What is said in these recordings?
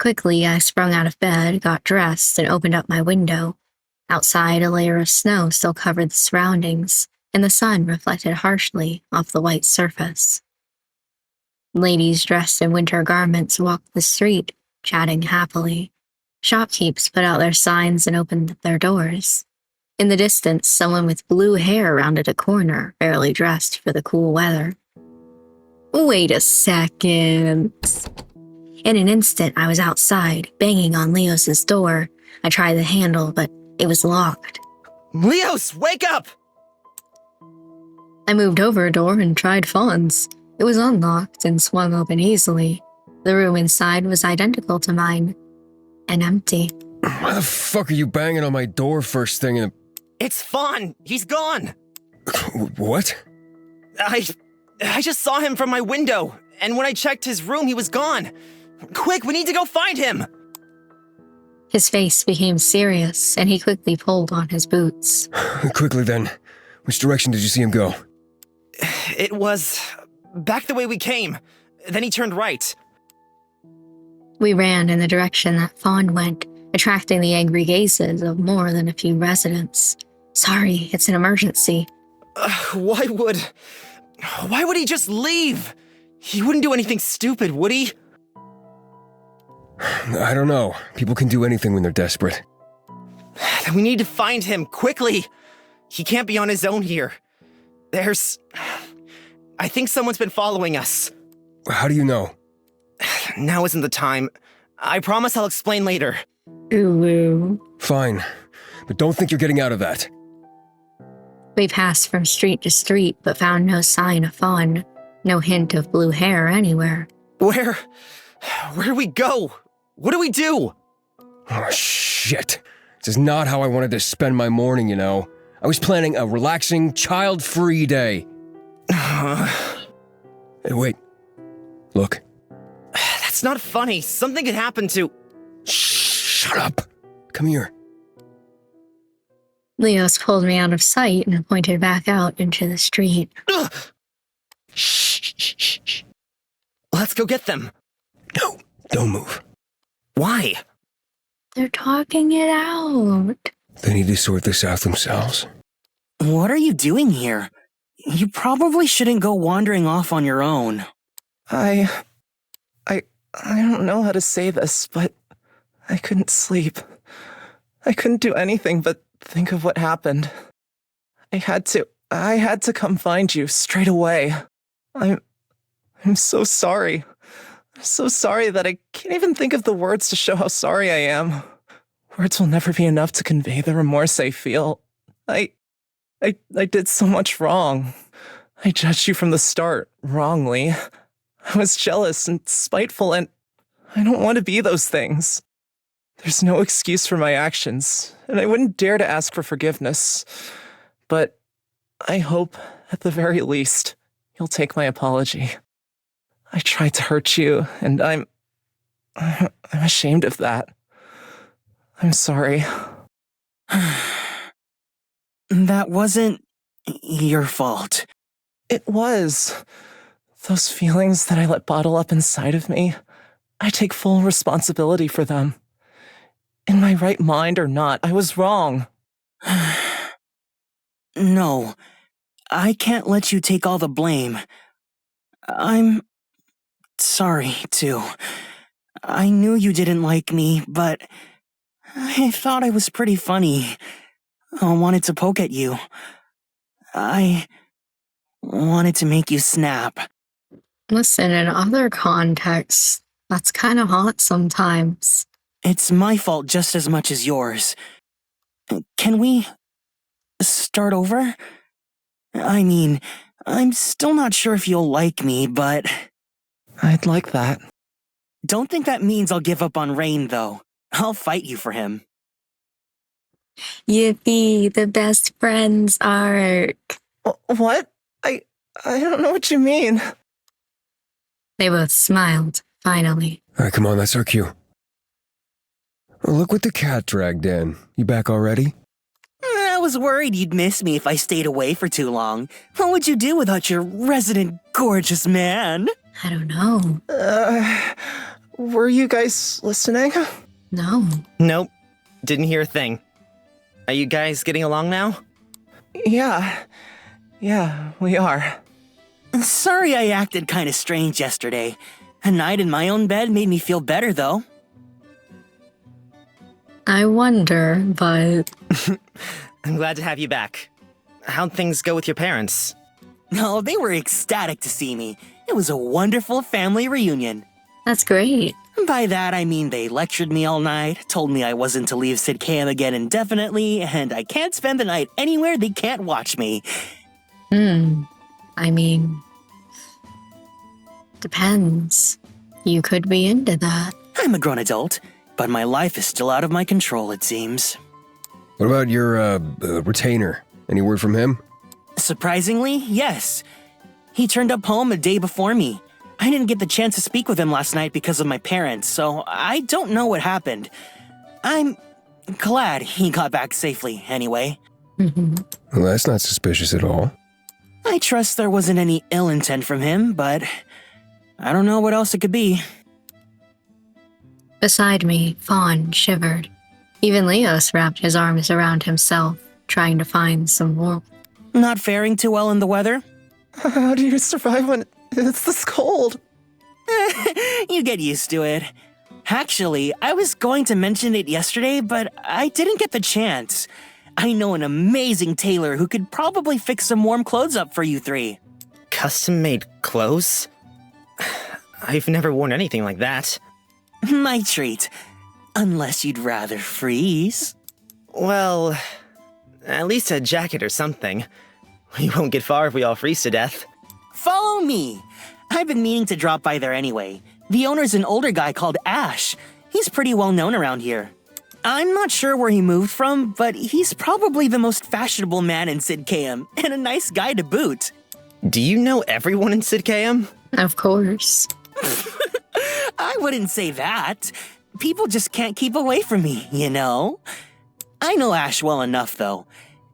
Quickly, I sprung out of bed, got dressed, and opened up my window. Outside, a layer of snow still covered the surroundings, and the sun reflected harshly off the white surface. Ladies dressed in winter garments walked the street, chatting happily. Shopkeepers put out their signs and opened their doors. In the distance, someone with blue hair rounded a corner, barely dressed for the cool weather. Wait a second. In an instant, I was outside, banging on Leos's door. I tried the handle, but it was locked. Leos, wake up! I moved over a door and tried Fawn's. It was unlocked and swung open easily. The room inside was identical to mine, and empty. Why the fuck are you banging on my door first thing in the... It's Fawn! He's gone! What? I just saw him from my window, and when I checked his room, he was gone. Quick, we need to go find him! His face became serious, and he quickly pulled on his boots. Quickly then. Which direction did you see him go? It was back the way we came. Then he turned right. We ran in the direction that Fawn went, attracting the angry gazes of more than a few residents. Sorry, it's an emergency. Why would he just leave? He wouldn't do anything stupid, would he? I don't know. People can do anything when they're desperate. Then we need to find him, quickly. He can't be on his own here. I think someone's been following us. How do you know? Now isn't the time. I promise I'll explain later. Ooh. Fine, but don't think you're getting out of that. We passed from street to street, but found no sign of Fawn. No hint of blue hair anywhere. Where do we go? What do we do? Oh, shit. This is not how I wanted to spend my morning, you know. I was planning a relaxing, child-free day. Hey, wait. Look. That's not funny. Something could happen to... Shut up. Come here. Leos pulled me out of sight and pointed back out into the street. Shh. Let's go get them. No, don't move. Why? They're talking it out. They need to sort this out themselves. What are you doing here? You probably shouldn't go wandering off on your own. I don't know how to say this, but I couldn't sleep. I couldn't do anything but think of what happened. I had to come find you straight away. I'm so sorry. I'm so sorry that I can't even think of the words to show how sorry I am. Words will never be enough to convey the remorse I feel. I did so much wrong. I judged you from the start, wrongly. I was jealous and spiteful, and I don't want to be those things. There's no excuse for my actions, and I wouldn't dare to ask for forgiveness. But I hope, at the very least, you'll take my apology. I tried to hurt you, and I'm ashamed of that. I'm sorry. That wasn't your fault. It was. Those feelings that I let bottle up inside of me, I take full responsibility for them. In my right mind or not, I was wrong. No, I can't let you take all the blame. I'm sorry, too. I knew you didn't like me, but I thought I was pretty funny. I wanted to poke at you. I wanted to make you snap. Listen, in other contexts, that's kind of hot sometimes. It's my fault just as much as yours. Can we start over? I mean, I'm still not sure if you'll like me, but... I'd like that. Don't think that means I'll give up on Rain, though. I'll fight you for him. Yippee, the best friends arc. What? I don't know what you mean. They both smiled, finally. All right, come on, that's our cue. Oh, look what the cat dragged in. You back already? I was worried you'd miss me if I stayed away for too long. What would you do without your resident gorgeous man? I don't know. Were you guys listening? No. Nope. Didn't hear a thing. Are you guys getting along now? Yeah, we are. Sorry I acted kinda strange yesterday. A night in my own bed made me feel better, though. I wonder, but I'm glad to have you back. How'd things go with your parents? Oh, they were ecstatic to see me. It was a wonderful family reunion. that's great. By that, I mean they lectured me all night, told me I wasn't to leave Sidcam again indefinitely, and I can't spend the night anywhere they can't watch me. I mean, depends. You could be into that. I'm a grown adult, but my life is still out of my control, it seems. What about your, retainer? Any word from him? Surprisingly, yes. He turned up home a day before me. I didn't get the chance to speak with him last night because of my parents, so I don't know what happened. I'm glad he got back safely, anyway. Mm-hmm. Well, that's not suspicious at all. I trust there wasn't any ill intent from him, but I don't know what else it could be. Beside me, Fawn shivered. Even Leos wrapped his arms around himself, trying to find some warmth. Not faring too well in the weather? How do you survive when it's this cold? You get used to it. Actually, I was going to mention it yesterday, but I didn't get the chance. I know an amazing tailor who could probably fix some warm clothes up for you three. Custom-made clothes? I've never worn anything like that. My treat. Unless you'd rather freeze. Well, at least a jacket or something. We won't get far if we all freeze to death. Follow me. I've been meaning to drop by there anyway. The owner's an older guy called Ash. He's pretty well known around here. I'm not sure where he moved from, but he's probably the most fashionable man in Sidcam, and a nice guy to boot. Do you know everyone in Sidcam? Of course. I wouldn't say that. People just can't keep away from me, you know? I know Ash well enough, though.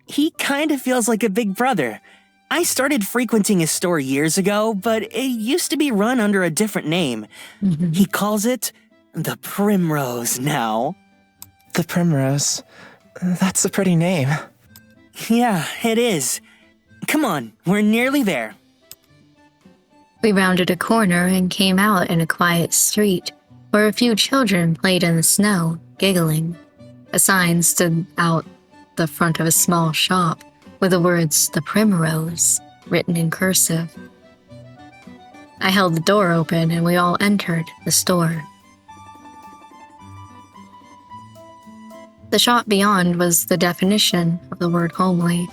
He kind of feels like a big brother. I started frequenting his store years ago, but it used to be run under a different name. He calls it the Primrose now. The Primrose. That's a pretty name. Yeah, it is. Come on, we're nearly there. We rounded a corner and came out in a quiet street where a few children played in the snow, giggling. A sign stood out the front of a small shop with the words "The Primrose" written in cursive. I held the door open and we all entered the store. The shop beyond was the definition of the word homely.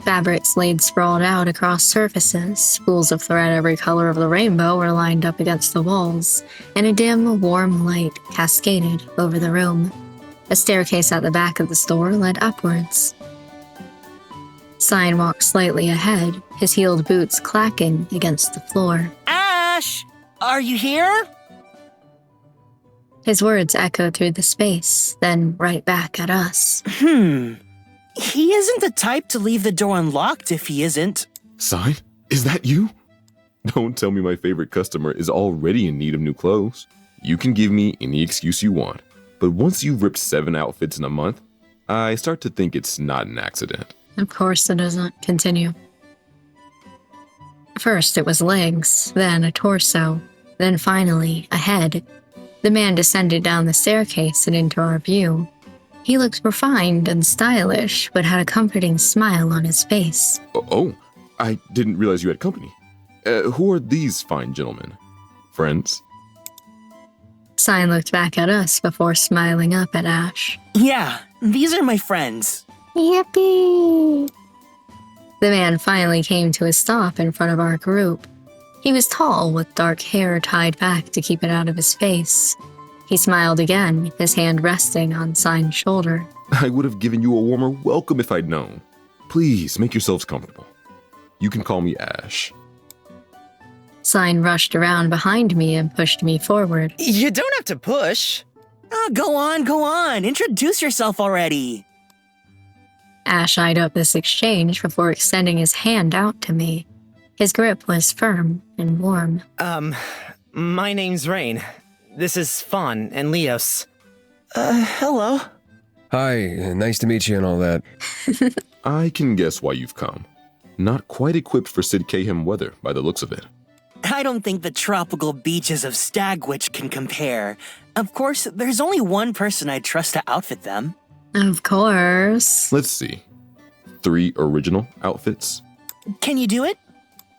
Fabrics laid sprawled out across surfaces, spools of thread every color of the rainbow were lined up against the walls, and a dim, warm light cascaded over the room. A staircase at the back of the store led upwards. Sign walked slightly ahead, his heeled boots clacking against the floor. Ash! Are you here? His words echoed through the space, then right back at us. He isn't the type to leave the door unlocked if he isn't. Sign? Is that you? Don't tell me my favorite customer is already in need of new clothes. You can give me any excuse you want, but once you've ripped 7 outfits in a month, I start to think it's not an accident. Of course it doesn't. Continue. First it was legs, then a torso, then finally a head. The man descended down the staircase and into our view. He looked refined and stylish, but had a comforting smile on his face. Oh, I didn't realize you had company. Who are these fine gentlemen? Friends? Sign looked back at us before smiling up at Ash. Yeah, these are my friends. Yippee! The man finally came to a stop in front of our group. He was tall, with dark hair tied back to keep it out of his face. He smiled again, his hand resting on Sign's shoulder. I would have given you a warmer welcome if I'd known. Please, make yourselves comfortable. You can call me Ash. Sign rushed around behind me and pushed me forward. You don't have to push. Oh, go on. Introduce yourself already. Ash eyed up this exchange before extending his hand out to me. His grip was firm and warm. My name's Rain. This is Fawn and Leos. Hello. Hi, nice to meet you and all that. I can guess why you've come. Not quite equipped for Sidcahem weather by the looks of it. I don't think the tropical beaches of Stagwitch can compare. Of course, there's only one person I'd trust to outfit them. Of course. Let's see. 3 original outfits? Can you do it?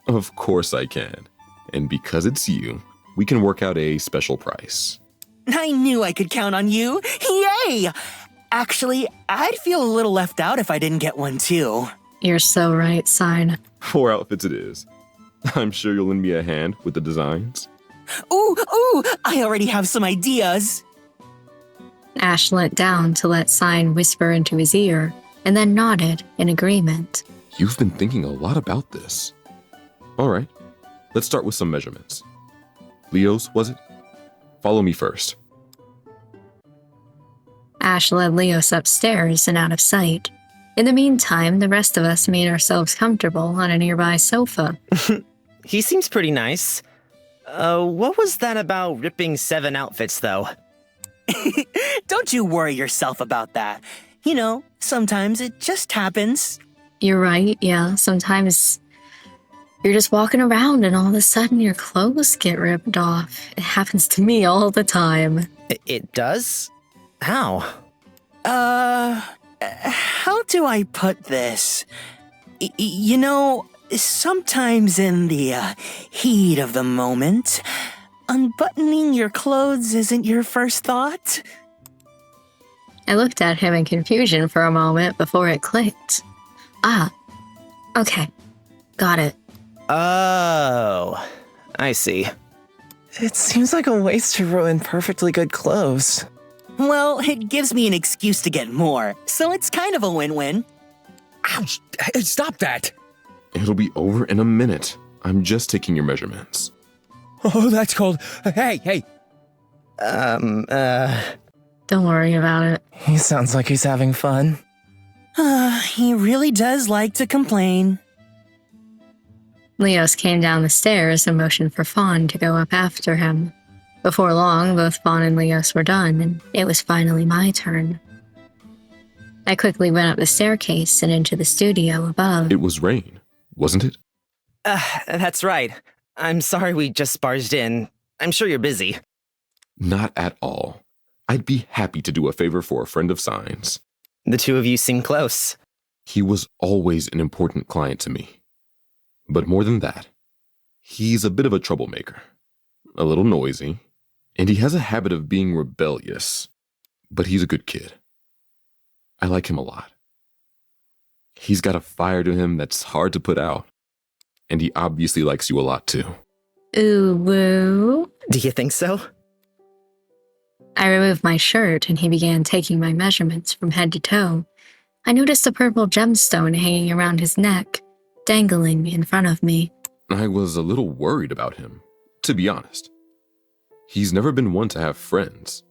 Of course I can. And because it's you, we can work out a special price. I knew I could count on you. Yay! Actually, I'd feel a little left out if I didn't get one too. You're so right, Sign. 4 outfits it is. I'm sure you'll lend me a hand with the designs. Ooh, I already have some ideas. Ash leant down to let Sign whisper into his ear, and then nodded in agreement. You've been thinking a lot about this. All right, let's start with some measurements. Leo's, was it? Follow me first. Ash led Leos upstairs and out of sight. In the meantime, the rest of us made ourselves comfortable on a nearby sofa. He seems pretty nice. What was that about ripping 7 outfits, though? Don't you worry yourself about that. You know, sometimes it just happens. You're right, yeah. Sometimes you're just walking around and all of a sudden your clothes get ripped off. It happens to me all the time. It does? How? How do I put this? You know, sometimes in the heat of the moment, unbuttoning your clothes isn't your first thought. I looked at him in confusion for a moment before it clicked. Ah, okay. Got it. Oh, I see. It seems like a waste to ruin perfectly good clothes. Well, it gives me an excuse to get more, so it's kind of a win-win. Ouch! Hey, stop that! It'll be over in a minute. I'm just taking your measurements. Oh, that's cold. Hey! Don't worry about it. He sounds like he's having fun. He really does like to complain. Leos came down the stairs and motioned for Fawn to go up after him. Before long, both Fawn and Leos were done, and it was finally my turn. I quickly went up the staircase and into the studio above. It was rain, wasn't it? That's right. I'm sorry we just barged in. I'm sure you're busy. Not at all. I'd be happy to do a favor for a friend of Sign's. The 2 of you seem close. He was always an important client to me. But more than that, he's a bit of a troublemaker. A little noisy, and he has a habit of being rebellious. But he's a good kid. I like him a lot. He's got a fire to him that's hard to put out. And he obviously likes you a lot too. Ooh, woo. Do you think so? I removed my shirt and he began taking my measurements from head to toe. I noticed a purple gemstone hanging around his neck, dangling in front of me. I was a little worried about him, to be honest. He's never been one to have friends.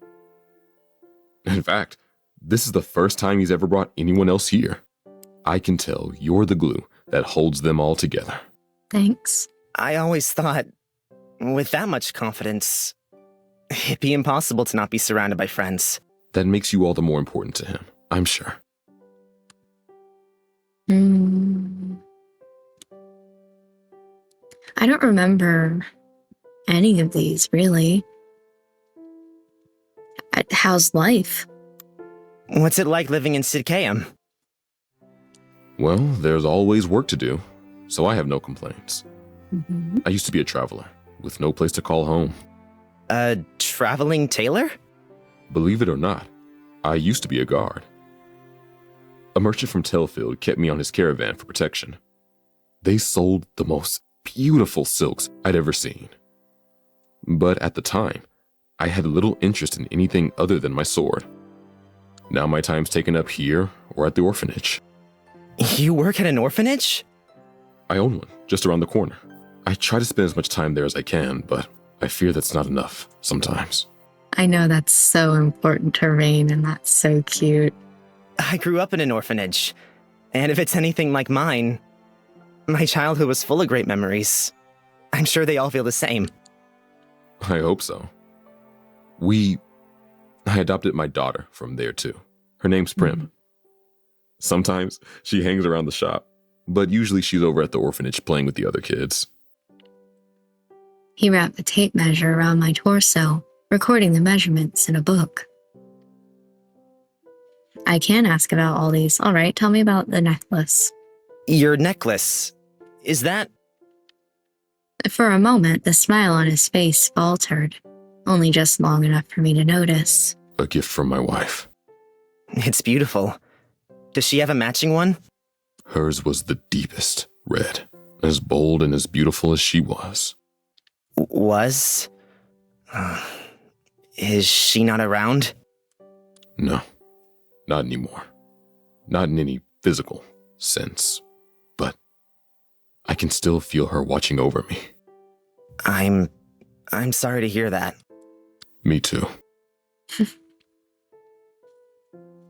In fact, this is the first time he's ever brought anyone else here. I can tell you're the glue that holds them all together. Thanks. I always thought, with that much confidence, it'd be impossible to not be surrounded by friends. That makes you all the more important to him, I'm sure. I don't remember any of these, really. How's life? What's it like living in Sidcahem? Well, there's always work to do, so I have no complaints. I used to be a traveler, with no place to call home. A traveling tailor? Believe it or not, I used to be a guard. A merchant from Telfield kept me on his caravan for protection. They sold the most beautiful silks I'd ever seen. But at the time, I had little interest in anything other than my sword. Now my time's taken up here or at the orphanage. You work at an orphanage? I own one, just around the corner. I try to spend as much time there as I can, but I fear that's not enough sometimes. I know that's so important to Rain, and that's so cute. I grew up in an orphanage, and if it's anything like mine, my childhood was full of great memories. I'm sure they all feel the same. I hope so. I adopted my daughter from there too. Her name's Prim. Sometimes she hangs around the shop, but usually she's over at the orphanage playing with the other kids. He wrapped the tape measure around my torso, recording the measurements in a book. I can ask about all these. All right, tell me about the necklace. Your necklace. Is that... For a moment, the smile on his face faltered, only just long enough for me to notice. A gift from my wife. It's beautiful. Does she have a matching one? Hers was the deepest red, as bold and as beautiful as she was. Was? Is she not around? No, not anymore. Not in any physical sense. But I can still feel her watching over me. I'm sorry to hear that. Me too.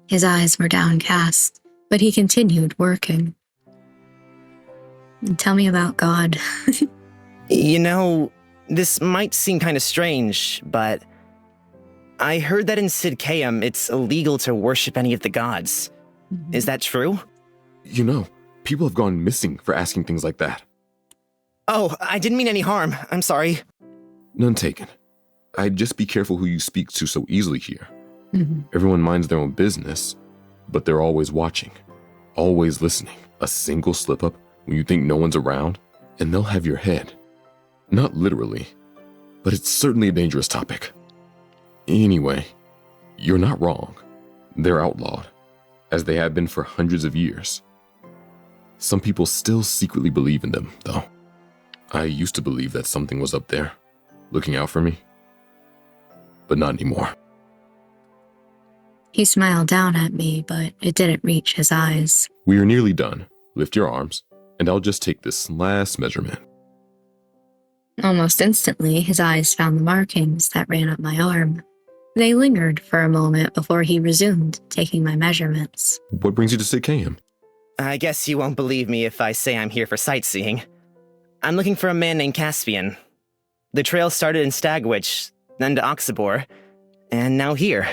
His eyes were downcast, but he continued working. Tell me about God. You know, this might seem kind of strange, but I heard that in Sidkeum it's illegal to worship any of the gods. Is that true? You know, people have gone missing for asking things like that. Oh, I didn't mean any harm. I'm sorry. None taken. I'd just be careful who you speak to so easily here. Mm-hmm. Everyone minds their own business, but they're always watching, always listening. A single slip up when you think no one's around, and they'll have your head. Not literally, but it's certainly a dangerous topic. Anyway, you're not wrong. They're outlawed, as they have been for hundreds of years. Some people still secretly believe in them, though. I used to believe that something was up there, looking out for me, but not anymore. He smiled down at me, but it didn't reach his eyes. We are nearly done. Lift your arms, and I'll just take this last measurement. Almost instantly, his eyes found the markings that ran up my arm. They lingered for a moment before he resumed taking my measurements. What brings you to Sidkeum? I guess you won't believe me if I say I'm here for sightseeing. I'm looking for a man named Caspian. The trail started in Stagwitch, then to Oxabor, and now here.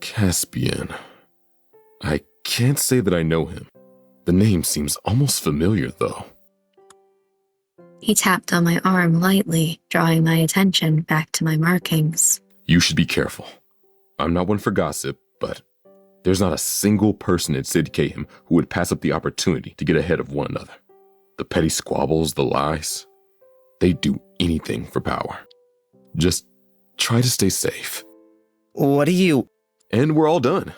Caspian. I can't say that I know him. The name seems almost familiar, though. He tapped on my arm lightly, drawing my attention back to my markings. You should be careful. I'm not one for gossip, but there's not a single person in Sidkeum who would pass up the opportunity to get ahead of one another. The petty squabbles, the lies, they'd do anything for power. Just try to stay safe. What do you... And we're all done.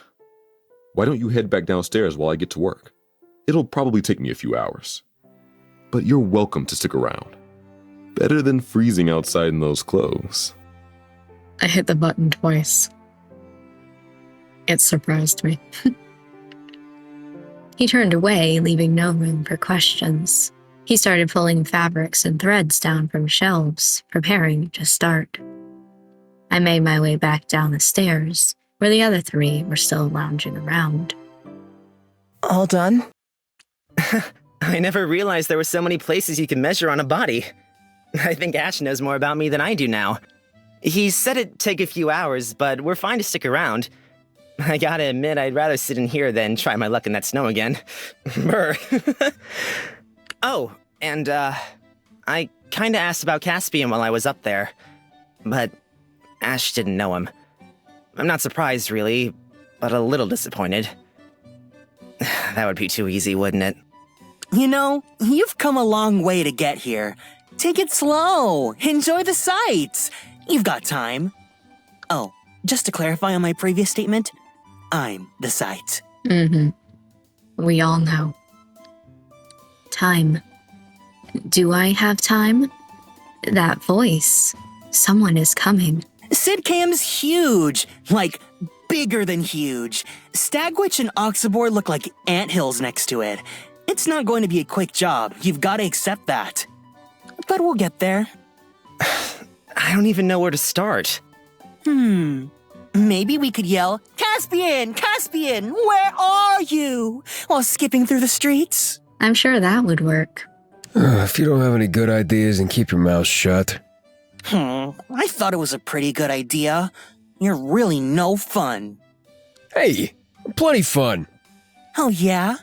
Why don't you head back downstairs while I get to work? It'll probably take me a few hours. But you're welcome to stick around. Better than freezing outside in those clothes. I hit the button twice. It surprised me. He turned away, leaving no room for questions. He started pulling fabrics and threads down from shelves, preparing to start. I made my way back down the stairs, where the other three were still lounging around. All done? I never realized there were so many places you can measure on a body. I think Ash knows more about me than I do now. He said it'd take a few hours, but we're fine to stick around. I gotta admit, I'd rather sit in here than try my luck in that snow again. Brr. Oh, and, I kinda asked about Caspian while I was up there, but Ash didn't know him. I'm not surprised, really, but a little disappointed. That would be too easy, wouldn't it? You know, you've come a long way to get here. Take it slow. Enjoy the sights. You've got time. Oh, just to clarify on my previous statement, I'm the sight. Mm-hmm. We all know. Time. Do I have time? That voice. Someone is coming. Sidkeum's huge. Like, bigger than huge. Stagwitch and Oxabor look like anthills next to it. It's not going to be a quick job. You've got to accept that. But we'll get there. I don't even know where to start. Maybe we could yell, Caspian! Caspian! Where are you? While skipping through the streets. I'm sure that would work. If you don't have any good ideas, then keep your mouth shut. I thought it was a pretty good idea. You're really no fun. Hey, plenty fun. Oh yeah?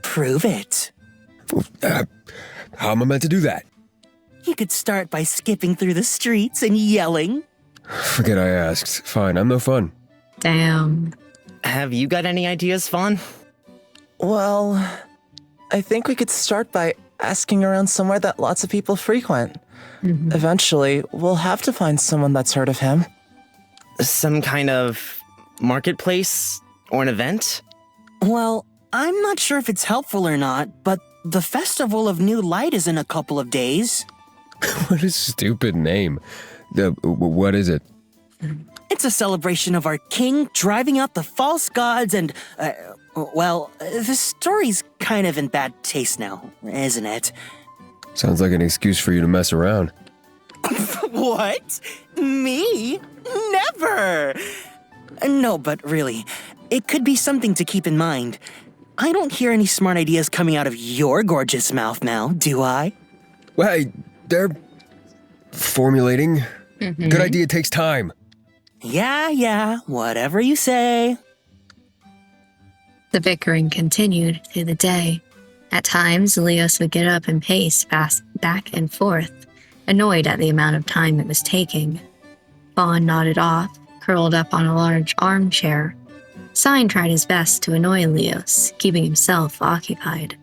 Prove it. How am I meant to do that? You could start by skipping through the streets and yelling. Forget I asked. Fine, I'm no fun. Damn. Have you got any ideas, Fawn? Well, I think we could start by asking around somewhere that lots of people frequent. Eventually, we'll have to find someone that's heard of him. Some kind of marketplace or an event? Well, I'm not sure if it's helpful or not, but the Festival of New Light is in a couple of days. What a stupid name. What is it? It's a celebration of our king driving out the false gods and, the story's kind of in bad taste now, isn't it? Sounds like an excuse for you to mess around. What? Me? Never! No, but really, it could be something to keep in mind. I don't hear any smart ideas coming out of your gorgeous mouth now, do I? Well, hey, they're formulating. Good idea takes time. Yeah, whatever you say. The bickering continued through the day. At times, Leos would get up and pace back and forth, annoyed at the amount of time it was taking. Fawn nodded off, curled up on a large armchair. Sign tried his best to annoy Leos, keeping himself occupied.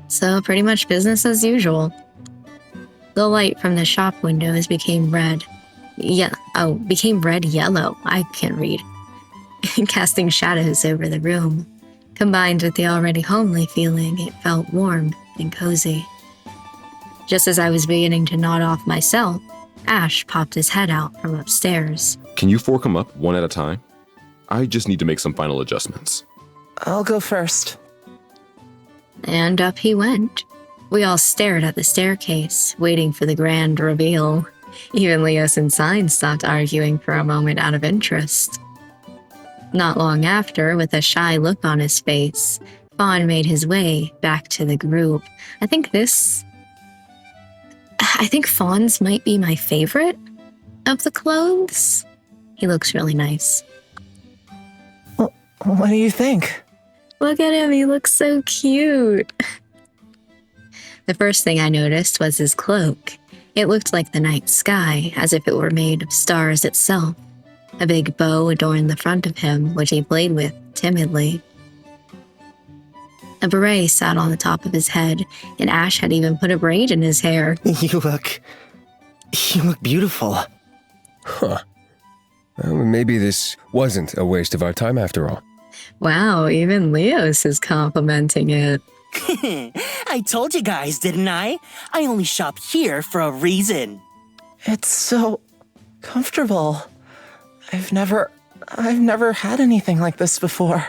So pretty much business as usual. The light from the shop windows became red. Became red-yellow. I can't read. Casting shadows over the room. Combined with the already homely feeling, it felt warm and cozy. Just as I was beginning to nod off myself, Ash popped his head out from upstairs. Can you four come up one at a time? I just need to make some final adjustments. I'll go first. And up he went. We all stared at the staircase, waiting for the grand reveal. Even Leos and Sign stopped arguing for a moment out of interest. Not long after, with a shy look on his face, Fawn made his way back to the group. I think Fawn's might be my favorite of the clothes. He looks really nice. Well, what do you think? Look at him, he looks so cute. The first thing I noticed was his cloak. It looked like the night sky, as if it were made of stars itself. A big bow adorned the front of him, which he played with timidly. A beret sat on the top of his head, and Ash had even put a braid in his hair. You look beautiful. Huh. Well, maybe this wasn't a waste of our time after all. Wow, even Leos is complimenting it. I told you guys, didn't I? I only shop here for a reason. It's so comfortable. I've never had anything like this before.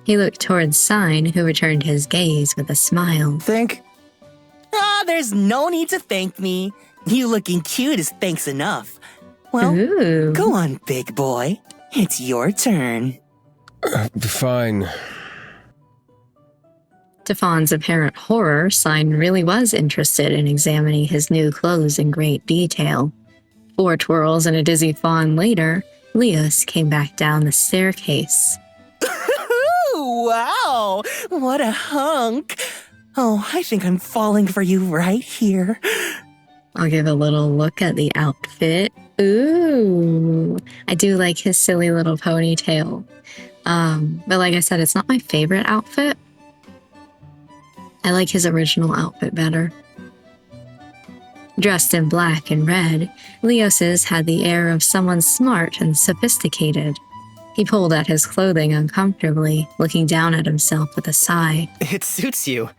He looked towards Sign, who returned his gaze with a smile. There's no need to thank me. You looking cute is thanks enough. Well, Ooh. go on, big boy. It's your turn. Fine. To Fawn's apparent horror, Sign really was interested in examining his new clothes in great detail. 4 twirls and a dizzy Fawn later, Leos came back down the staircase. Wow, what a hunk. Oh, I think I'm falling for you right here. I'll give a little look at the outfit. Ooh, I do like his silly little ponytail. But like I said, it's not my favorite outfit. I like his original outfit better. Dressed in black and red, Leos's had the air of someone smart and sophisticated. He pulled at his clothing uncomfortably, looking down at himself with a sigh. It suits you.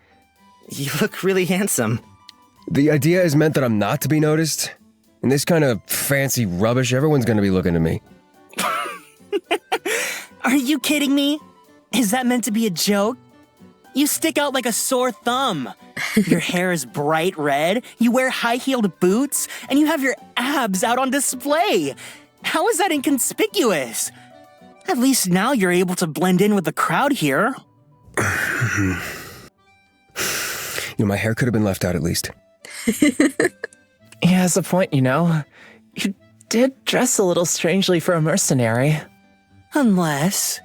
You look really handsome. The idea is meant that I'm not to be noticed. In this kind of fancy rubbish, everyone's going to be looking at me. Are you kidding me? Is that meant to be a joke? You stick out like a sore thumb. Your hair is bright red, you wear high-heeled boots, and you have your abs out on display. How is that inconspicuous? At least now you're able to blend in with the crowd here. My hair could have been left out at least. He has a point, you know. You did dress a little strangely for a mercenary. Unless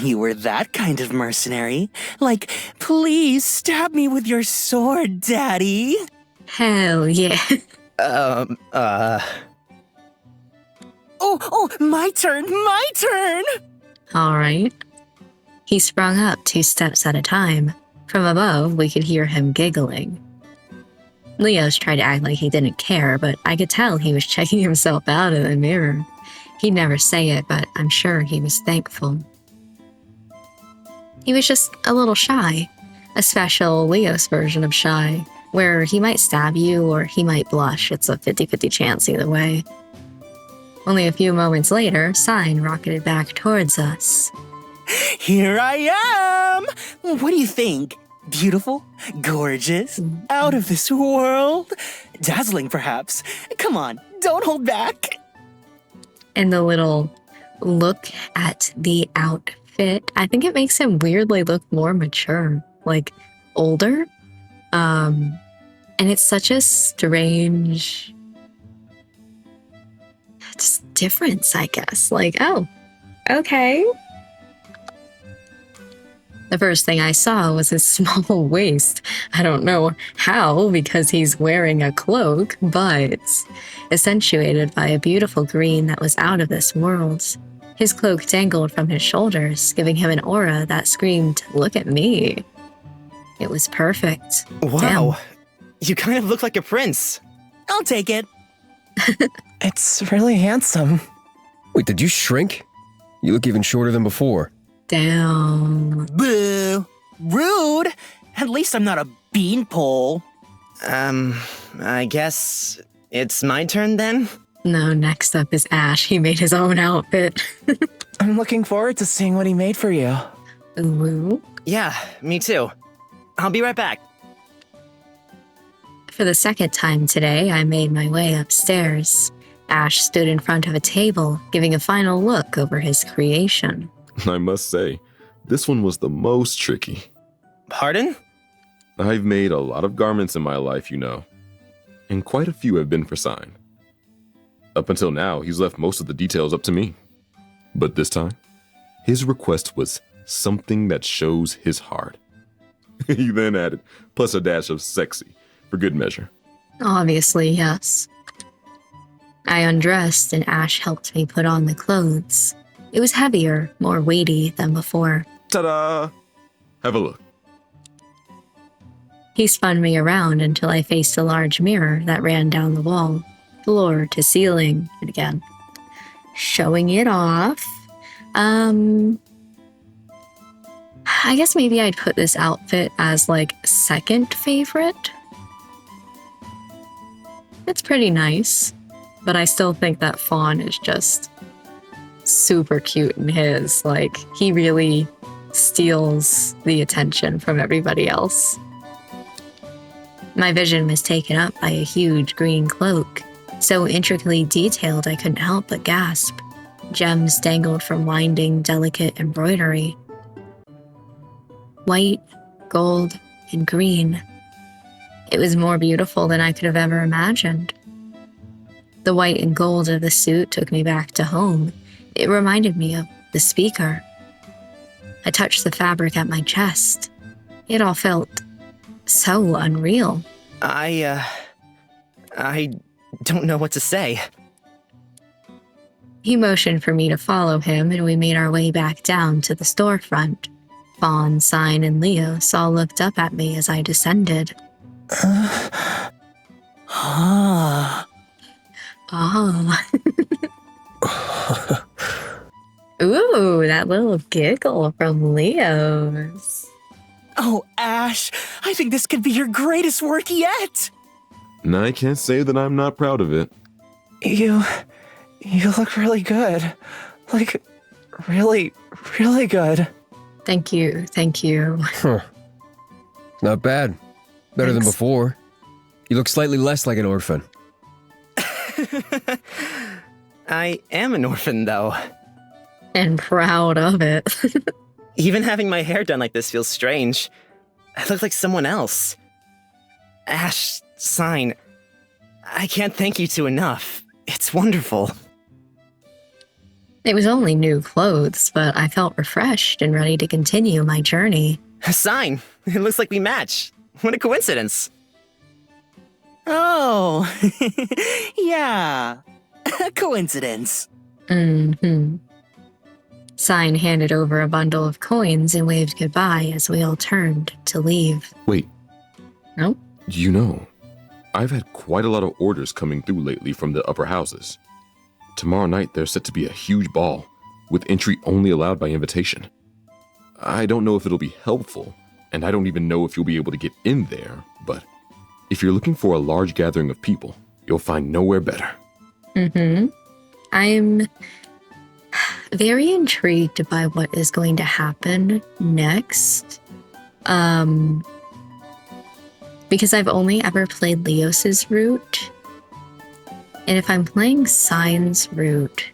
you were that kind of mercenary. Like, please stab me with your sword, Daddy. Hell yeah. Oh, my turn. Alright. He sprung up 2 steps at a time. From above, we could hear him giggling. Leos tried to act like he didn't care, but I could tell he was checking himself out in the mirror. He'd never say it, but I'm sure he was thankful. He was just a little shy. A special Leos version of shy, where he might stab you or he might blush. It's a 50-50 chance either way. Only a few moments later, Sign rocketed back towards us. Here I am! What do you think? Beautiful? Gorgeous? Out of this world? Dazzling, perhaps? Come on, don't hold back! And the little look at the outfit, I think it makes him weirdly look more mature, like older. And it's such a strange just difference, I guess. Like, oh, okay. The first thing I saw was his small waist. I don't know how, because he's wearing a cloak, but accentuated by a beautiful green that was out of this world. His cloak dangled from his shoulders, giving him an aura that screamed, "Look at me." It was perfect. Wow. Damn. You kind of look like a prince. I'll take it. It's really handsome. Wait, did you shrink? You look even shorter than before. Damn. Boo! Rude! At least I'm not a beanpole. I guess it's my turn then? No, next up is Ash. He made his own outfit. I'm looking forward to seeing what he made for you. Ooh. Yeah, me too. I'll be right back. For the second time today, I made my way upstairs. Ash stood in front of a table, giving a final look over his creation. I must say, this one was the most tricky. Pardon? I've made a lot of garments in my life, you know, and quite a few have been for Sign. Up until now, he's left most of the details up to me. But this time, his request was something that shows his heart. He then added, plus a dash of sexy, for good measure. Obviously, yes. I undressed and Ash helped me put on the clothes. It was heavier, more weighty than before. Ta-da! Have a look. He spun me around until I faced a large mirror that ran down the wall, floor to ceiling, and again, showing it off. I guess maybe I'd put this outfit as like second favorite. It's pretty nice, but I still think that Fawn is just super cute in his. Like, he really steals the attention from everybody else. My vision was taken up by a huge green cloak, so intricately detailed I couldn't help but gasp. Gems dangled from winding, delicate embroidery. White, gold, and green. It was more beautiful than I could have ever imagined. The white and gold of the suit took me back to home. It reminded me of the speaker. I touched the fabric at my chest. It all felt so unreal. I don't know what to say. He motioned for me to follow him, and we made our way back down to the storefront. Fawn, Sign, and Leos all looked up at me as I descended. Ah. Ooh, that little giggle from Leos. Oh, Ash, I think this could be your greatest work yet! And I can't say that I'm not proud of it. You look really good. Like, really, really good. Thank you. Huh. Not bad. Better than Thanks. before. You look slightly less like an orphan. I am an orphan, though. And proud of it. Even having my hair done like this feels strange. I look like someone else. Ash, Sign. I can't thank you two enough. It's wonderful. It was only new clothes, but I felt refreshed and ready to continue my journey. Sign. It looks like we match. What a coincidence. Oh, yeah. Coincidence. Sign handed over a bundle of coins and waved goodbye as we all turned to leave. Wait, No? you know, I've had quite a lot of orders coming through lately from the upper houses. Tomorrow night there's set to be a huge ball, with entry only allowed by invitation. I don't know if it'll be helpful, and I don't even know if you'll be able to get in there, but if you're looking for a large gathering of people, you'll find nowhere better. I'm very intrigued by what is going to happen next. Because I've only ever played Leos's route. And if I'm playing Sign's route,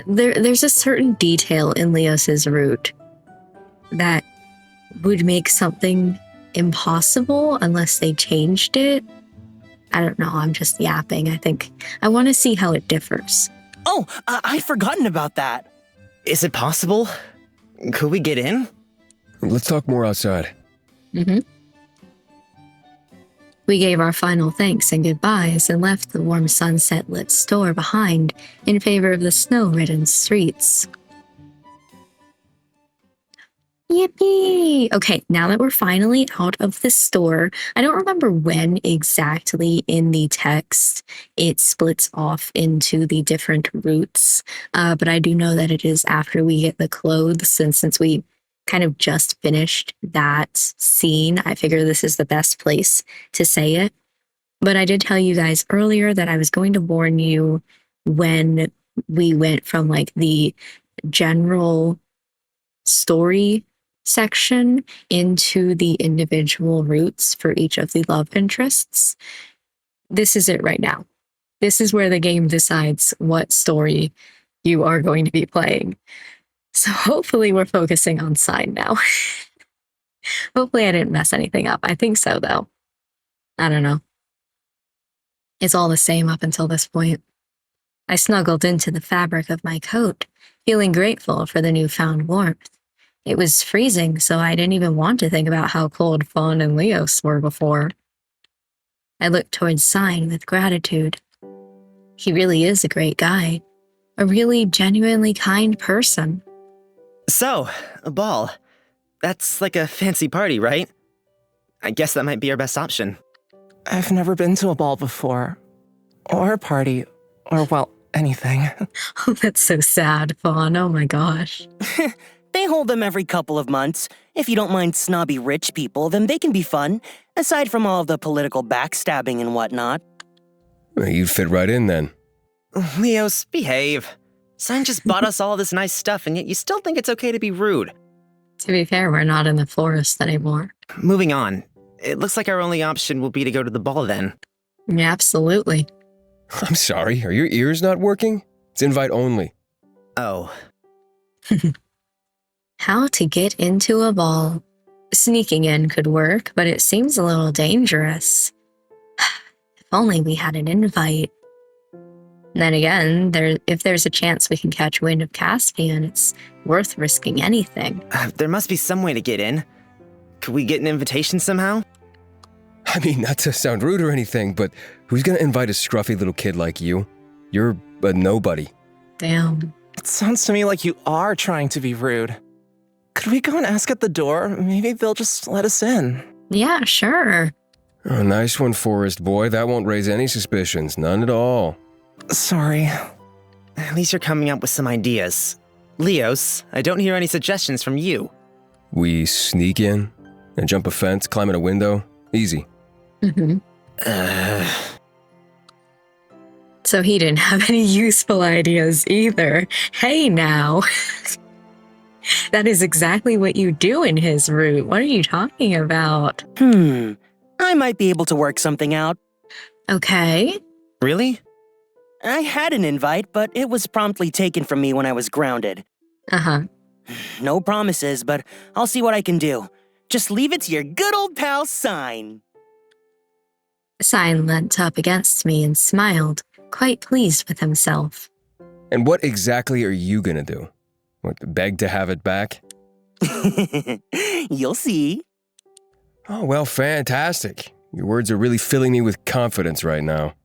there's a certain detail in Leos's route that would make something impossible unless they changed it. I don't know, I'm just yapping. I think I want to see how it differs. Oh, I'd forgotten about that. Is it possible? Could we get in? Let's talk more outside. We gave our final thanks and goodbyes and left the warm sunset-lit store behind in favor of the snow-ridden streets. Yippee! Okay, now that we're finally out of the store, I don't remember when exactly in the text it splits off into the different routes, but I do know that it is after we get the clothes, and since we kind of just finished that scene, I figure this is the best place to say it. But I did tell you guys earlier that I was going to warn you when we went from like the general story section into the individual routes for each of the love interests. This is it right now. This is where the game decides what story you are going to be playing. So hopefully we're focusing on Sign now. Hopefully I didn't mess anything up. I think so, though. I don't know. It's all the same up until this point. I snuggled into the fabric of my coat, feeling grateful for the newfound warmth. It was freezing, so I didn't even want to think about how cold Fawn and Leos were before. I looked towards Sign with gratitude. He really is a great guy. A really genuinely kind person. So, a ball. That's like a fancy party, right? I guess that might be our best option. I've never been to a ball before. Or a party. Or, well, anything. Oh, that's so sad, Fawn. Oh my gosh. They hold them every couple of months. If you don't mind snobby rich people, then they can be fun, aside from all of the political backstabbing and whatnot. Well, you'd fit right in then. Leos, behave. Sign just bought us all this nice stuff, and yet you still think it's okay to be rude. To be fair, we're not in the forest anymore. Moving on. It looks like our only option will be to go to the ball then. Yeah, absolutely. I'm sorry, are your ears not working? It's invite only. Oh. How to get into a ball. Sneaking in could work, but it seems a little dangerous. If only we had an invite. Then again, if there's a chance we can catch wind of Caspian, it's worth risking anything. There must be some way to get in. Could we get an invitation somehow? I mean, not to sound rude or anything, but who's gonna invite a scruffy little kid like you? You're a nobody. Damn. It sounds to me like you are trying to be rude. Could we go and ask at the door? Maybe they'll just let us in. Yeah, sure. Oh, nice one, Forest Boy. That won't raise any suspicions. None at all. Sorry. At least you're coming up with some ideas. Leos, I don't hear any suggestions from you. We sneak in and jump a fence, climb in a window. Easy. So he didn't have any useful ideas either. Hey now. That is exactly what you do in his route. What are you talking about? I might be able to work something out. Okay. Really? I had an invite, but it was promptly taken from me when I was grounded. Uh-huh. No promises, but I'll see what I can do. Just leave it to your good old pal, Sign. Sign leant up against me and smiled, quite pleased with himself. And what exactly are you gonna do? What, beg to have it back? You'll see. Oh, well, fantastic. Your words are really filling me with confidence right now.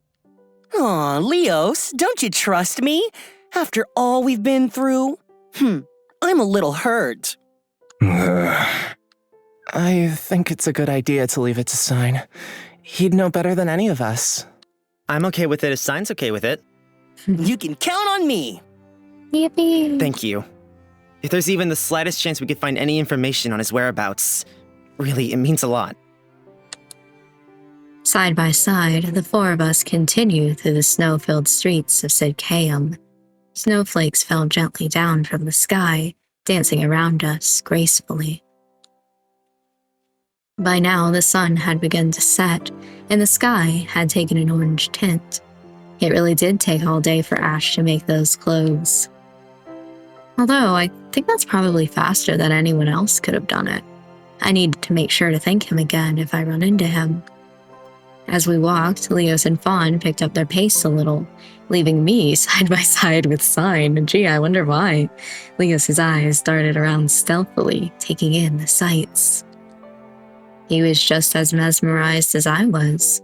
Aw, Leos, don't you trust me? After all we've been through? I'm a little hurt. I think it's a good idea to leave it to Sign. He'd know better than any of us. I'm okay with it if Sign's okay with it. You can count on me. Yippee! Thank you. If there's even the slightest chance we could find any information on his whereabouts, really, it means a lot. Side by side, the four of us continued through the snow-filled streets of Sidcaeum. Snowflakes fell gently down from the sky, dancing around us gracefully. By now, the sun had begun to set, and the sky had taken an orange tint. It really did take all day for Ash to make those clothes. Although, I think that's probably faster than anyone else could have done it. I needed to make sure to thank him again if I run into him. As we walked, Leos and Fawn picked up their pace a little, leaving me side by side with Sign. Gee, I wonder why. Leos's eyes darted around stealthily, taking in the sights. He was just as mesmerized as I was.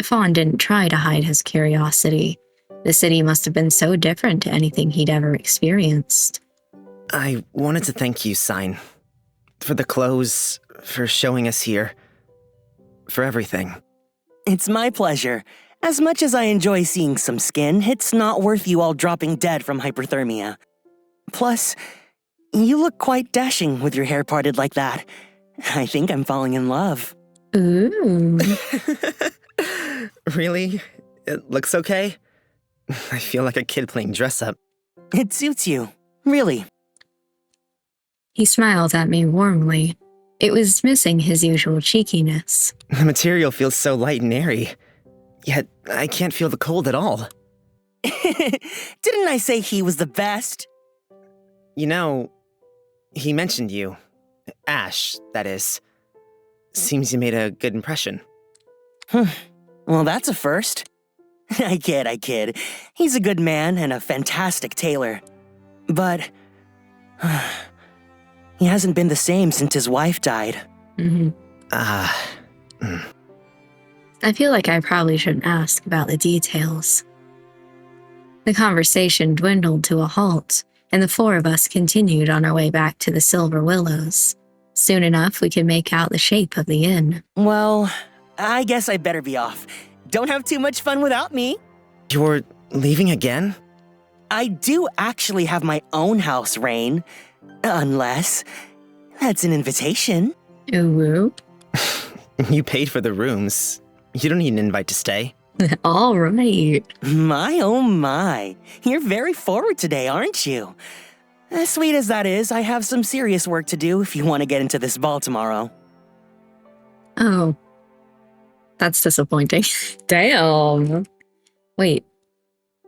Fawn didn't try to hide his curiosity. The city must have been so different to anything he'd ever experienced. I wanted to thank you, Sign. For the clothes, for showing us here. For everything. It's my pleasure. As much as I enjoy seeing some skin, it's not worth you all dropping dead from hyperthermia. Plus, you look quite dashing with your hair parted like that. I think I'm falling in love. Ooh. Really? It looks okay? I feel like a kid playing dress-up. It suits you, really. He smiled at me warmly. It was missing his usual cheekiness. The material feels so light and airy. Yet, I can't feel the cold at all. Didn't I say he was the best? You know, he mentioned you. Ash, that is. Seems you made a good impression. Well, that's a first. I kid. He's a good man and a fantastic tailor. But he hasn't been the same since his wife died. I feel like I probably shouldn't ask about the details. The conversation dwindled to a halt, and the four of us continued on our way back to the Silver Willows. Soon enough, we could make out the shape of the inn. Well, I guess I better be off. Don't have too much fun without me. You're leaving again? I do actually have my own house, Rain. Unless that's an invitation. Ooh. You paid for the rooms. You don't need an invite to stay. All right. My oh my. You're very forward today, aren't you? As sweet as that is, I have some serious work to do if you want to get into this ball tomorrow. Oh. That's disappointing. Damn. Wait.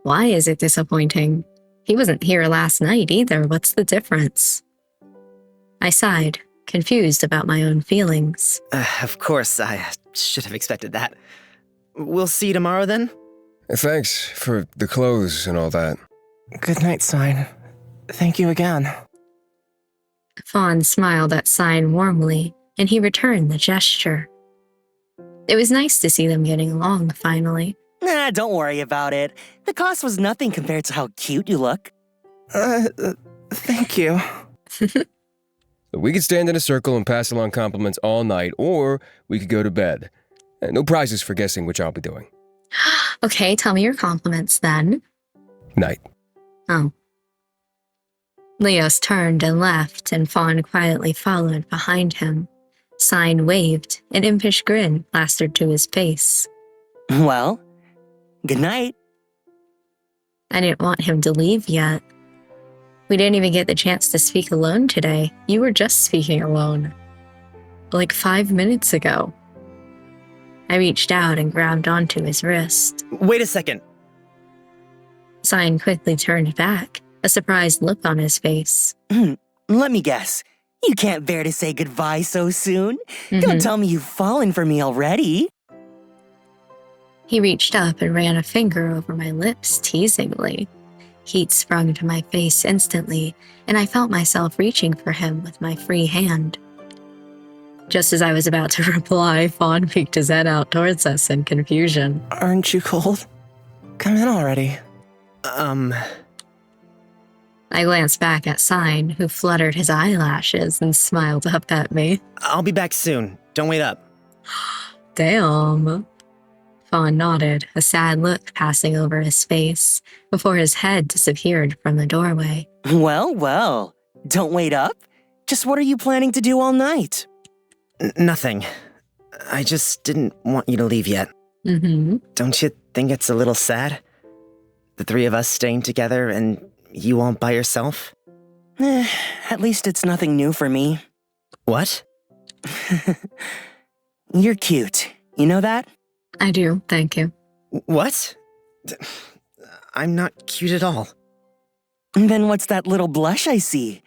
Why is it disappointing? He wasn't here last night either. What's the difference? I sighed, confused about my own feelings. Of course, I should have expected that. We'll see you tomorrow then? Thanks for the clothes and all that. Good night, Sign. Thank you again. Fawn smiled at Sign warmly, and he returned the gesture. It was nice to see them getting along, finally. Nah, don't worry about it. The cost was nothing compared to how cute you look. Thank you. We could stand in a circle and pass along compliments all night, or we could go to bed. No prizes for guessing which I'll be doing. Okay, tell me your compliments then. Night. Oh. Leos turned and left, and Fawn quietly followed behind him. Sign waved, an impish grin plastered to his face. Well, good night. I didn't want him to leave yet. We didn't even get the chance to speak alone today. You were just speaking alone. Like 5 minutes ago. I reached out and grabbed onto his wrist. Wait a second. Sign quickly turned back, a surprised look on his face. Let me guess. You can't bear to say goodbye so soon. Mhm. Don't tell me you've fallen for me already. He reached up and ran a finger over my lips teasingly. Heat sprung to my face instantly, and I felt myself reaching for him with my free hand. Just as I was about to reply, Fawn peeked his head out towards us in confusion. Aren't you cold? Come in already. I glanced back at Sign, who fluttered his eyelashes and smiled up at me. I'll be back soon. Don't wait up. Damn. Fawn nodded, a sad look passing over his face, before his head disappeared from the doorway. Well, well. Don't wait up. Just what are you planning to do all night? Nothing. I just didn't want you to leave yet. Mm-hmm. Don't you think it's a little sad? The three of us staying together and you all by yourself? At least it's nothing new for me. What? You're cute. You know that? I do, thank you. What? I'm not cute at all. Then what's that little blush I see?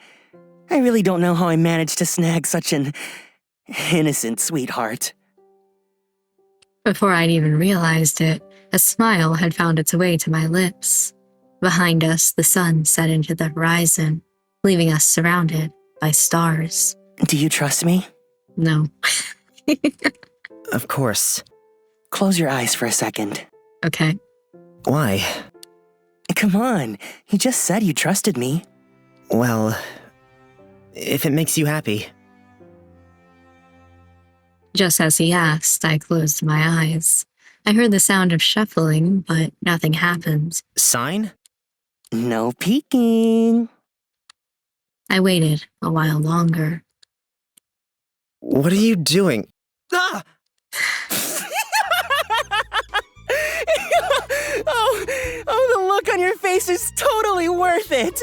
I really don't know how I managed to snag such an innocent sweetheart. Before I'd even realized it, a smile had found its way to my lips. Behind us, the sun set into the horizon, leaving us surrounded by stars. Do you trust me? No. Of course. Close your eyes for a second. Okay. Why? Come on, you just said you trusted me. Well, if it makes you happy. Just as he asked, I closed my eyes. I heard the sound of shuffling, but nothing happened. Sign? No peeking. I waited a while longer. What are you doing? Ah! oh, the look on your face is totally worth it.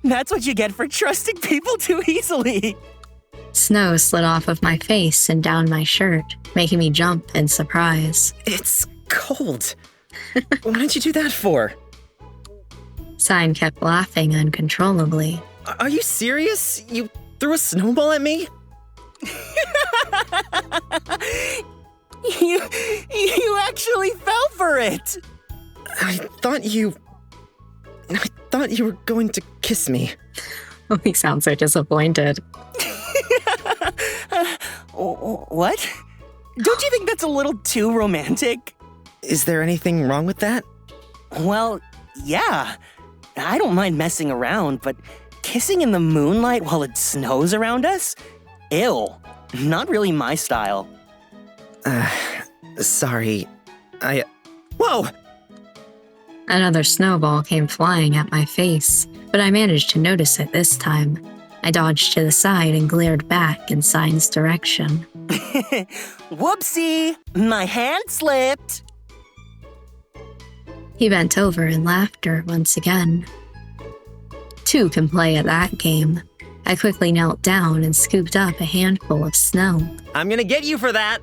That's what you get for trusting people too easily. Snow slid off of my face and down my shirt, making me jump in surprise. It's cold. What did you do that for? Sign kept laughing uncontrollably. Are you serious? You threw a snowball at me? You actually fell for it. I thought you were going to kiss me. He sounds so disappointed. What? Don't you think that's a little too romantic? Is there anything wrong with that? Well, yeah. I don't mind messing around, but kissing in the moonlight while it snows around us? Ew. Not really my style. Sorry. Whoa! Another snowball came flying at my face, but I managed to notice it this time. I dodged to the side and glared back in Sign's direction. Whoopsie! My hand slipped! He bent over in laughter once again. Two can play at that game. I quickly knelt down and scooped up a handful of snow. I'm gonna get you for that!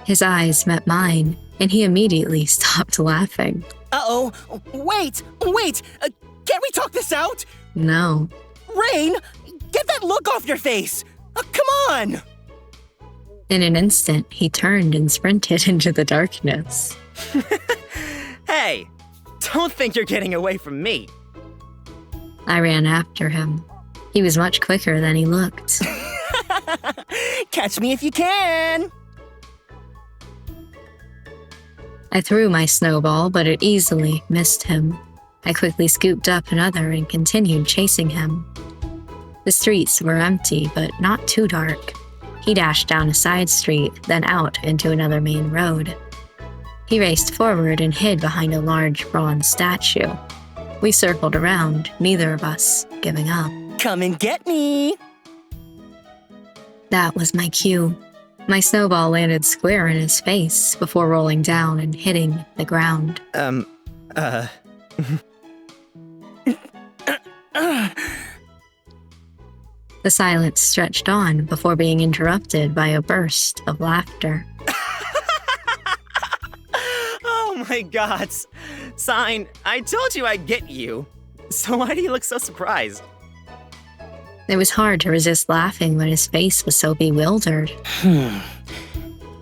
His eyes met mine, and he immediately stopped laughing. Uh-oh! Wait! Can't we talk this out? No. Rain! Get that look off your face! Come on! In an instant, he turned and sprinted into the darkness. Hey! Don't think you're getting away from me! I ran after him. He was much quicker than he looked. Catch me if you can! I threw my snowball, but it easily missed him. I quickly scooped up another and continued chasing him. The streets were empty, but not too dark. He dashed down a side street, then out into another main road. He raced forward and hid behind a large bronze statue. We circled around, neither of us giving up. Come and get me! That was my cue. My snowball landed square in his face before rolling down and hitting the ground. The silence stretched on before being interrupted by a burst of laughter. Oh my god! Sign, I told you I'd get you. So why do you look so surprised? It was hard to resist laughing when his face was so bewildered.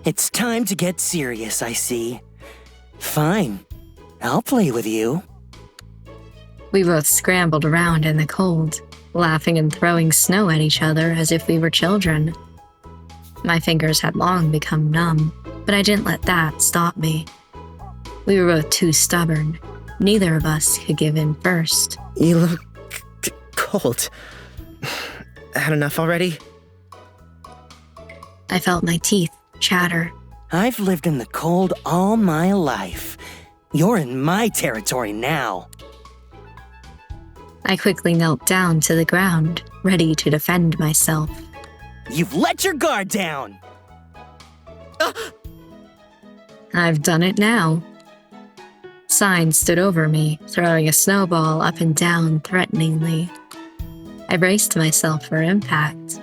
It's time to get serious, I see. Fine. I'll play with you. We both scrambled around in the cold, laughing and throwing snow at each other as if we were children. My fingers had long become numb, but I didn't let that stop me. We were both too stubborn. Neither of us could give in first. You look cold. Had enough already? I felt my teeth chatter. I've lived in the cold all my life. You're in my territory now. I quickly knelt down to the ground, ready to defend myself. You've let your guard down! I've done it now. Sign stood over me, throwing a snowball up and down threateningly. I braced myself for impact.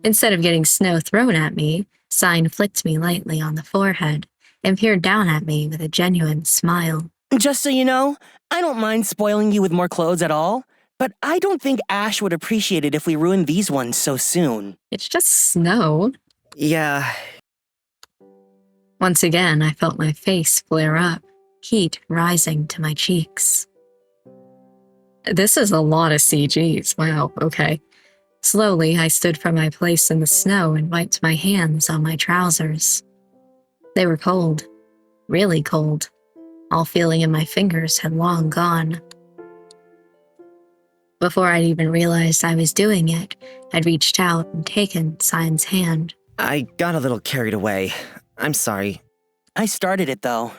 Instead of getting snow thrown at me, Sign flicked me lightly on the forehead and peered down at me with a genuine smile. Just so you know, I don't mind spoiling you with more clothes at all, but I don't think Ash would appreciate it if we ruined these ones so soon. It's just snow. Yeah. Once again, I felt my face flare up, heat rising to my cheeks. This is a lot of CGs. Wow, okay. Slowly, I stood from my place in the snow and wiped my hands on my trousers. They were cold, really cold. All feeling in my fingers had long gone. Before I'd even realized I was doing it, I'd reached out and taken Sign's hand. I got a little carried away. I'm sorry. I started it, though.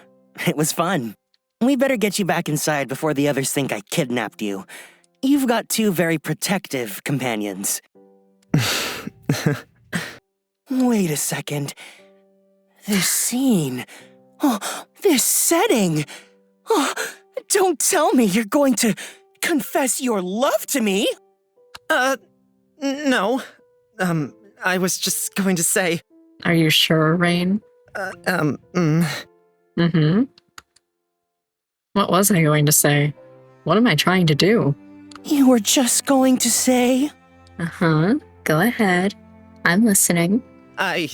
It was fun. We better get you back inside before the others think I kidnapped you. You've got two very protective companions. Wait a second. This scene. Oh, this setting. Oh, don't tell me you're going to confess your love to me. No. I was just going to say, Are you sure, Rain? Mm-hmm. What was I going to say? What am I trying to do? You were just going to say? Uh-huh. Go ahead. I'm listening. I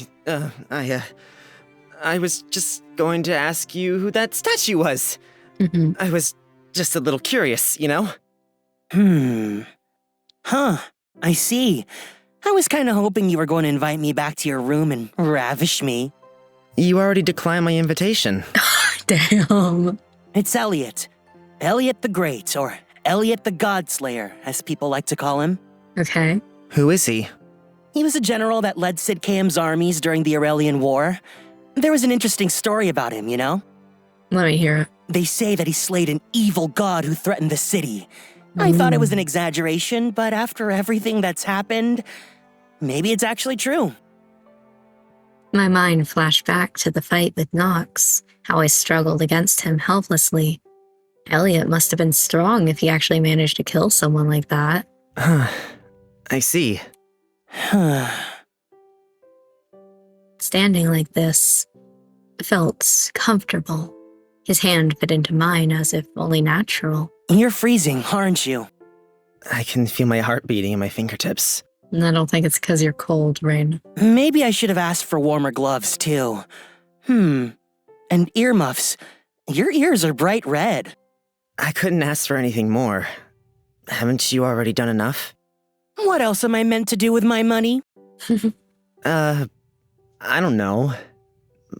was just going to ask you who that statue was. Mm-hmm. I was just a little curious, you know? Huh. I see. I was kind of hoping you were going to invite me back to your room and ravish me. You already declined my invitation. Damn. It's Elliot. Elliot the Great, or Elliot the Godslayer, as people like to call him. Okay. Who is he? He was a general that led Sid Caem's armies during the Aurelian War. There was an interesting story about him, you know? Let me hear it. They say that he slayed an evil god who threatened the city. I thought it was an exaggeration, but after everything that's happened, maybe it's actually true. My mind flashed back to the fight with Nox, how I struggled against him helplessly. Elliot must have been strong if he actually managed to kill someone like that. I see. Standing like this felt comfortable. His hand fit into mine as if only natural. You're freezing, aren't you? I can feel my heart beating in my fingertips. And I don't think it's because you're cold, Rain. Maybe I should have asked for warmer gloves, too. And earmuffs. Your ears are bright red. I couldn't ask for anything more. Haven't you already done enough? What else am I meant to do with my money? I don't know.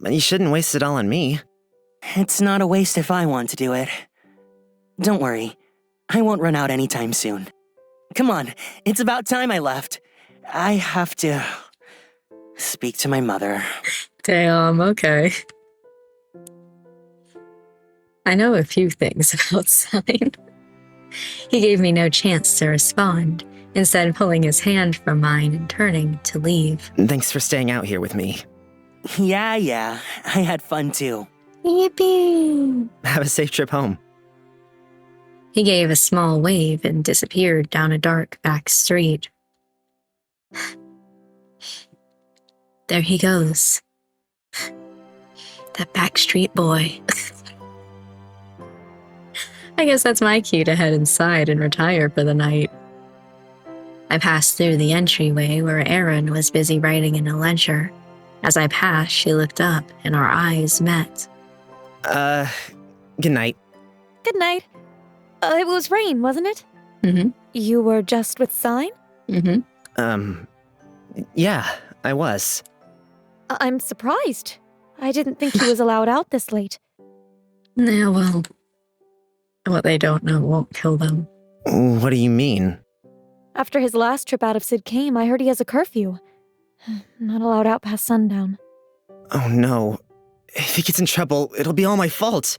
You shouldn't waste it all on me. It's not a waste if I want to do it. Don't worry. I won't run out anytime soon. Come on, it's about time I left. I have to speak to my mother. Damn, okay. I know a few things about Sign. He gave me no chance to respond, instead pulling his hand from mine and turning to leave. Thanks for staying out here with me. Yeah, I had fun too. Yippee! Have a safe trip home. He gave a small wave and disappeared down a dark back street. There he goes. That backstreet boy. I guess that's my cue to head inside and retire for the night. I passed through the entryway where Erin was busy writing in a ledger. As I passed, she looked up and our eyes met. Good night. Good night. It was Rain, wasn't it? Mm-hmm. You were just with Sign? Mm-hmm. Yeah, I was. I'm surprised. I didn't think he was allowed out this late. Yeah, well, what they don't know won't kill them. What do you mean? After his last trip out of Sid Came, I heard he has a curfew. Not allowed out past sundown. Oh no. If he gets in trouble, it'll be all my fault.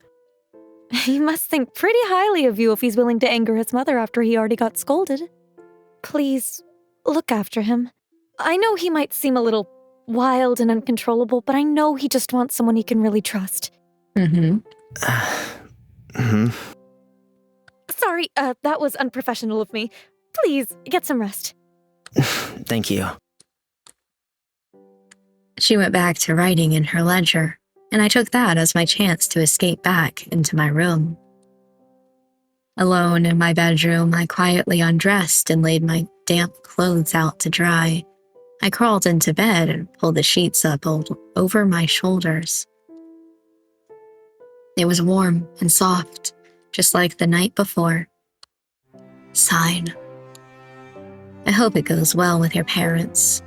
He must think pretty highly of you if he's willing to anger his mother after he already got scolded. Please, look after him. I know he might seem a little wild and uncontrollable, but I know he just wants someone he can really trust. Mm-hmm. Sorry, that was unprofessional of me. Please, get some rest. Thank you. She went back to writing in her ledger, and I took that as my chance to escape back into my room. Alone in my bedroom, I quietly undressed and laid my damp clothes out to dry. I crawled into bed and pulled the sheets up over my shoulders. It was warm and soft, just like the night before. Sign. I hope it goes well with your parents.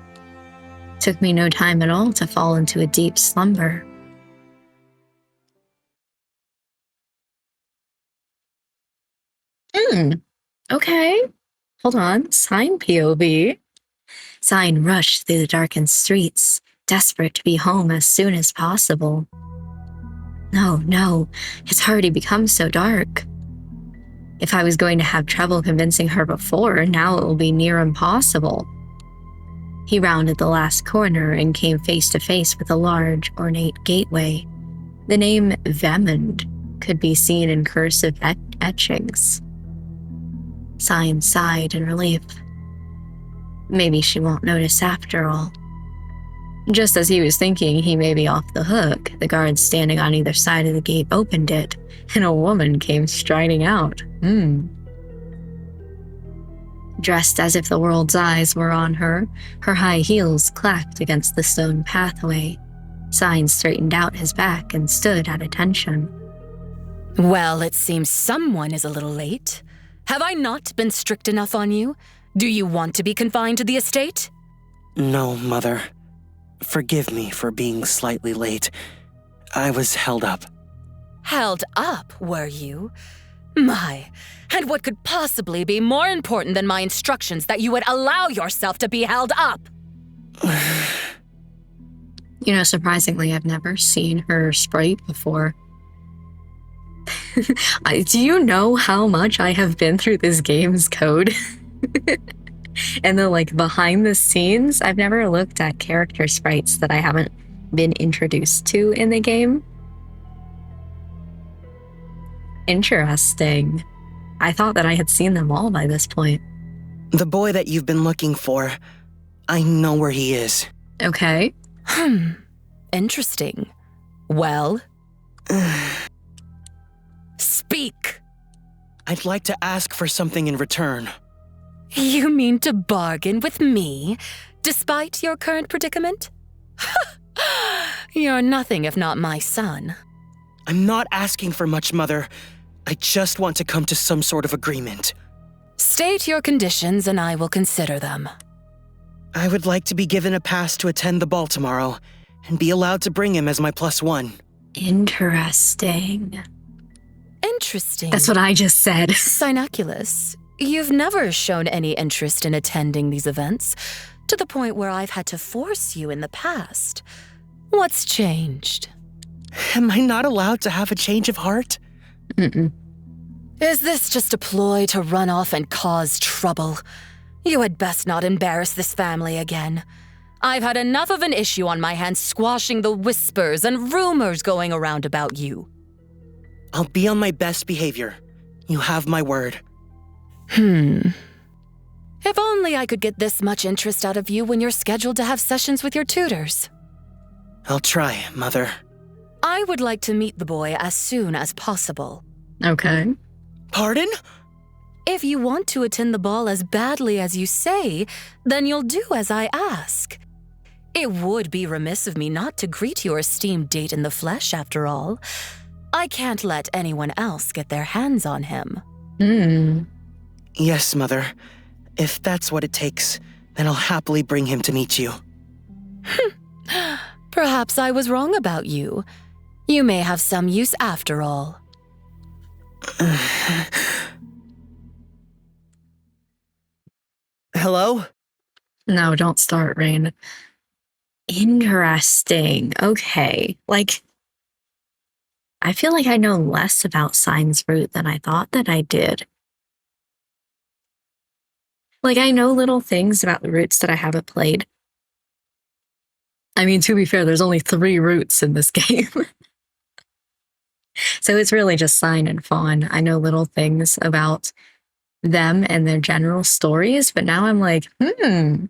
Took me no time at all to fall into a deep slumber. Okay. Hold on. Sign POV. Sign rushed through the darkened streets, desperate to be home as soon as possible. No, it's already become so dark. If I was going to have trouble convincing her before, now it will be near impossible. He rounded the last corner and came face to face with a large, ornate gateway. The name Vemond could be seen in cursive etchings. Sign sighed in relief. Maybe she won't notice after all. Just as he was thinking he may be off the hook, the guards standing on either side of the gate opened it, and a woman came striding out. Dressed as if the world's eyes were on her, her high heels clacked against the stone pathway. Sign straightened out his back and stood at attention. Well, it seems someone is a little late. Have I not been strict enough on you? Do you want to be confined to the estate? No, Mother. Forgive me for being slightly late. I was held up. Held up, were you? My, and what could possibly be more important than my instructions that you would allow yourself to be held up? Surprisingly, I've never seen her sprite before. Do you know how much I have been through this game's code? And the behind the scenes, I've never looked at character sprites that I haven't been introduced to in the game. Interesting. I thought that I had seen them all by this point. The boy that you've been looking for, I know where he is. Okay. Interesting. Well? Speak! I'd like to ask for something in return. You mean to bargain with me, despite your current predicament? You're nothing if not my son. I'm not asking for much, Mother. I just want to come to some sort of agreement. State your conditions and I will consider them. I would like to be given a pass to attend the ball tomorrow, and be allowed to bring him as my +1. Interesting. Interesting. That's what I just said. Sinoculus, you've never shown any interest in attending these events, to the point where I've had to force you in the past. What's changed? Am I not allowed to have a change of heart? Is this just a ploy to run off and cause trouble? You had best not embarrass this family again. I've had enough of an issue on my hands squashing the whispers and rumors going around about you. I'll be on my best behavior. You have my word. If only I could get this much interest out of you when you're scheduled to have sessions with your tutors. I'll try, Mother. I would like to meet the boy as soon as possible. Okay. Pardon? If you want to attend the ball as badly as you say, then you'll do as I ask. It would be remiss of me not to greet your esteemed date in the flesh, after all. I can't let anyone else get their hands on him. Yes, Mother. If that's what it takes, then I'll happily bring him to meet you. Perhaps I was wrong about you. You may have some use after all. Hello? No, don't start, Rain. Interesting. Okay. Like, I feel like I know less about Sign's Root than I thought that I did. Like, I know little things about the roots that I haven't played. I mean, to be fair, there's only 3 roots in this game. So it's really just Sign and Fawn. I know little things about them and their general stories, but now I'm like, maybe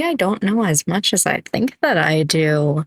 I don't know as much as I think that I do.